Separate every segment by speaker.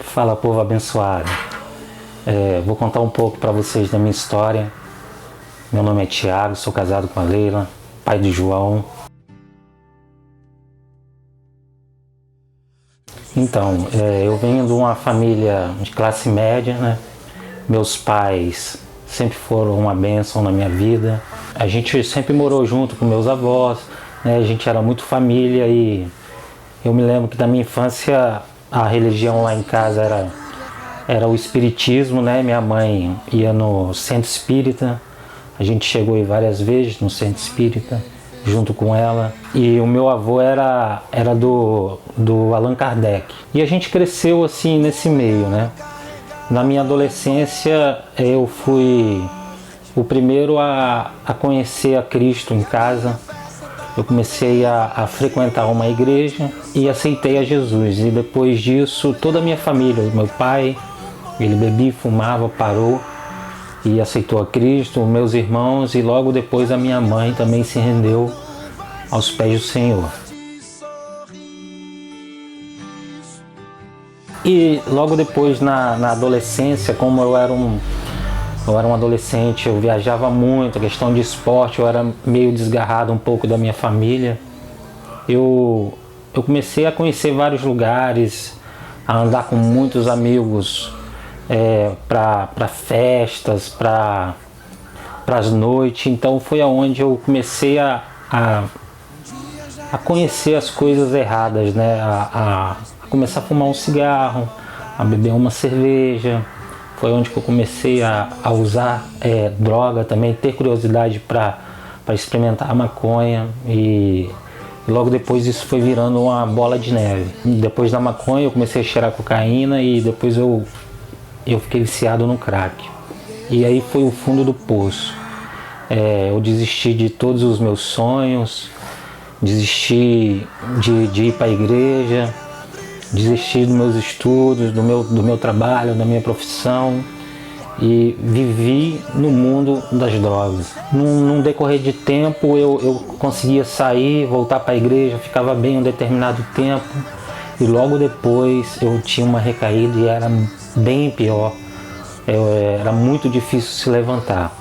Speaker 1: Fala, povo abençoado. Vou contar um pouco para vocês da minha história. Meu nome é Tiago, sou casado com a Leila, pai de João. Então, eu venho de uma família de classe média, né? Meus pais sempre foram uma bênção na minha vida. A gente sempre morou junto com meus avós, né? A gente era muito família e eu me lembro que na minha infância a religião lá em casa era o espiritismo, né? Minha mãe ia no centro espírita, a gente chegou aí várias vezes no centro espírita junto com ela, e o meu avô era do Allan Kardec. E a gente cresceu assim nesse meio, né? Na minha adolescência eu fui o primeiro a conhecer a Cristo em casa. Eu comecei a frequentar uma igreja e aceitei a Jesus. E depois disso, toda a minha família, meu pai, ele bebia e fumava, parou e aceitou a Cristo, meus irmãos, e logo depois a minha mãe também se rendeu aos pés do Senhor. E logo depois, na adolescência, como eu era um adolescente, eu viajava muito, a questão de esporte, eu era meio desgarrado um pouco da minha família. Eu comecei a conhecer vários lugares, a andar com muitos amigos, para festas, para as noites. Então foi aonde eu comecei a conhecer as coisas erradas, né? A começar a fumar um cigarro, a beber uma cerveja. Foi onde que eu comecei a usar droga também, ter curiosidade para experimentar a maconha, e logo depois isso foi virando uma bola de neve. Depois da maconha eu comecei a cheirar cocaína e depois eu fiquei viciado no crack. E aí foi o fundo do poço. Eu desisti de todos os meus sonhos, desisti de ir para a igreja, desisti dos meus estudos, do meu trabalho, da minha profissão, e vivi no mundo das drogas. Num decorrer de tempo eu conseguia sair, voltar para a igreja, ficava bem um determinado tempo, e logo depois eu tinha uma recaída e era bem pior. Era muito difícil se levantar.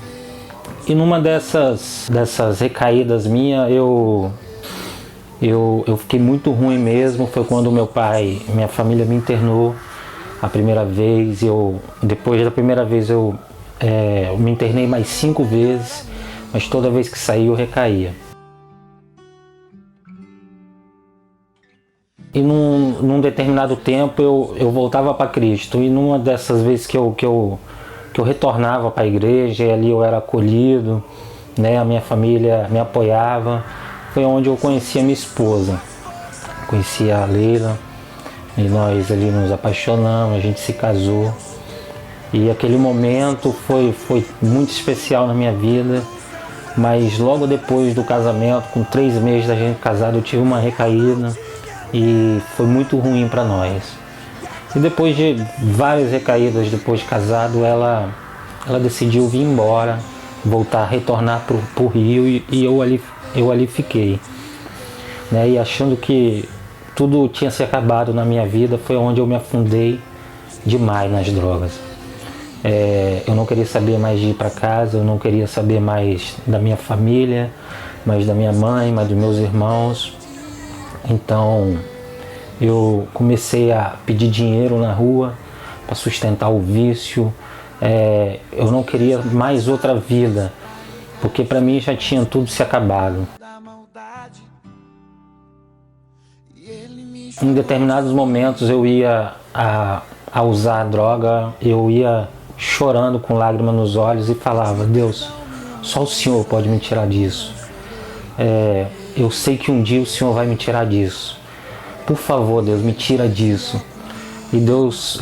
Speaker 1: E numa dessas recaídas minhas, eu fiquei muito ruim mesmo. Foi quando minha família me internou a primeira vez. Depois da primeira vez eu me internei mais 5 vezes, mas toda vez que saí eu recaía. E num determinado tempo eu voltava para Cristo, e numa dessas vezes que eu retornava para a igreja, e ali eu era acolhido, né? A minha família me apoiava. Foi onde eu conheci a minha esposa, conheci a Leila, e nós ali nos apaixonamos, a gente se casou. E aquele momento foi muito especial na minha vida, mas logo depois do casamento, com 3 meses da gente casado, eu tive uma recaída e foi muito ruim para nós. E depois de várias recaídas, depois de casado, ela decidiu vir embora, retornar para o Rio, e eu ali fiquei, né? E achando que tudo tinha se acabado na minha vida, foi onde eu me afundei demais nas drogas. Eu não queria saber mais de ir para casa, eu não queria saber mais da minha família, mais da minha mãe, mais dos meus irmãos. Então eu comecei a pedir dinheiro na rua para sustentar o vício. Eu não queria mais outra vida, porque para mim já tinha tudo se acabado. Em determinados momentos eu ia a usar droga, eu ia chorando com lágrimas nos olhos e falava: Deus, só o Senhor pode me tirar disso. Eu sei que um dia o Senhor vai me tirar disso. Por favor, Deus, me tira disso. E Deus,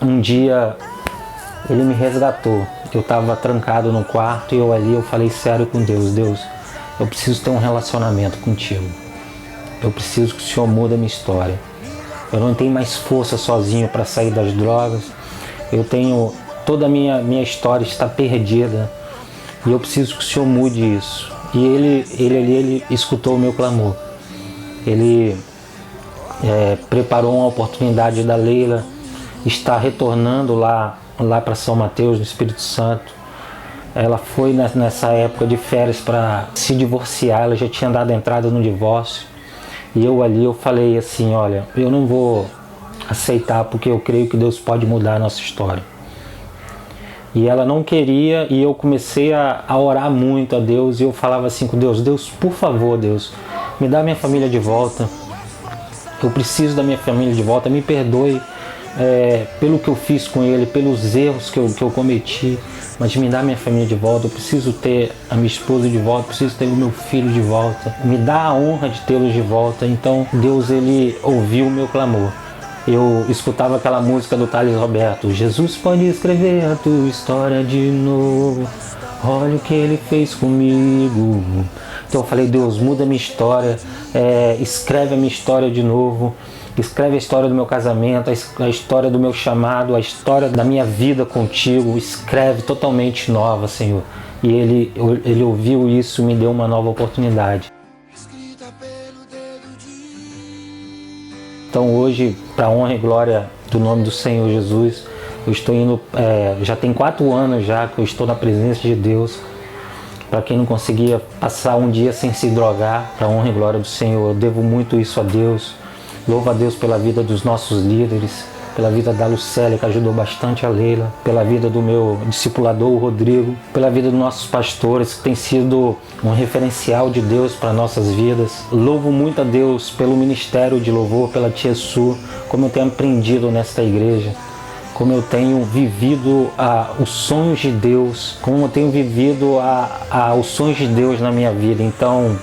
Speaker 1: um dia Ele me resgatou. Eu estava trancado no quarto e eu falei sério com Deus: Deus, eu preciso ter um relacionamento contigo. Eu preciso que o Senhor mude a minha história. Eu não tenho mais força sozinho para sair das drogas. Toda a minha história está perdida. E eu preciso que o Senhor mude isso. E ele escutou o meu clamor. Ele preparou uma oportunidade da Leila está retornando lá para São Mateus, no Espírito Santo. Ela foi nessa época de férias para se divorciar, ela já tinha dado entrada no divórcio. E eu falei assim, olha, eu não vou aceitar porque eu creio que Deus pode mudar a nossa história. E ela não queria, e eu comecei a orar muito a Deus, e eu falava assim com Deus, Deus, por favor, Deus, me dá minha família de volta. Eu preciso da minha família de volta, me perdoe pelo que eu fiz com ele, pelos erros que eu cometi, mas me dá minha família de volta, eu preciso ter a minha esposa de volta, preciso ter o meu filho de volta, me dá a honra de tê-los de volta. Então Deus, ele ouviu o meu clamor. Eu escutava aquela música do Thales Roberto, Jesus pode escrever a tua história de novo, olha o que ele fez comigo. Então eu falei, Deus, muda a minha história, escreve a minha história de novo, escreve a história do meu casamento, a história do meu chamado, a história da minha vida contigo, escreve totalmente nova, Senhor. E ele ouviu isso, me deu uma nova oportunidade. Então hoje, para a honra e glória do nome do Senhor Jesus, eu estou indo, já tem 4 anos já que eu estou na presença de Deus. Para quem não conseguia passar um dia sem se drogar, para a honra e glória do Senhor, eu devo muito isso a Deus. Louvo a Deus pela vida dos nossos líderes, pela vida da Lucélia, que ajudou bastante a Leila, pela vida do meu discipulador, o Rodrigo, pela vida dos nossos pastores, que tem sido um referencial de Deus para nossas vidas. Louvo muito a Deus pelo ministério de louvor, pela Tia Su, como eu tenho aprendido nesta igreja, como eu tenho vivido os sonhos de Deus, como eu tenho vivido os sonhos de Deus na minha vida. Então,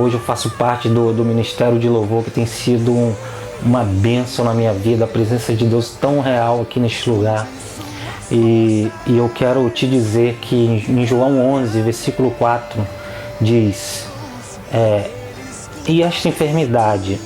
Speaker 1: hoje eu faço parte do Ministério de Louvor, que tem sido uma bênção na minha vida, a presença de Deus tão real aqui neste lugar. E eu quero te dizer que em João 11, versículo 4, diz, e esta enfermidade,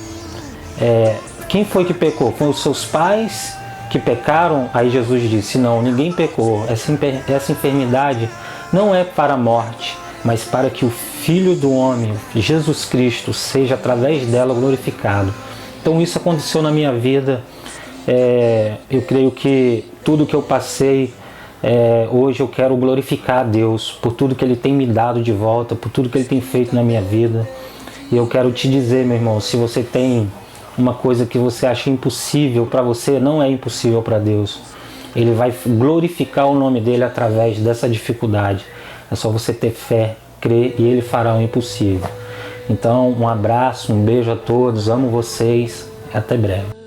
Speaker 1: quem foi que pecou? Foram os seus pais que pecaram? Aí Jesus disse, não, ninguém pecou, essa enfermidade não é para a morte, mas para que o Filho do Homem, Jesus Cristo, seja através dela glorificado. Então isso aconteceu na minha vida. Eu creio que tudo que eu passei, hoje eu quero glorificar a Deus por tudo que Ele tem me dado de volta, por tudo que Ele tem feito na minha vida. E eu quero te dizer, meu irmão, se você tem uma coisa que você acha impossível para você, não é impossível para Deus. Ele vai glorificar o nome dele através dessa dificuldade. É só você ter fé, crer, e Ele fará o impossível. Então, um abraço, um beijo a todos, amo vocês, até breve.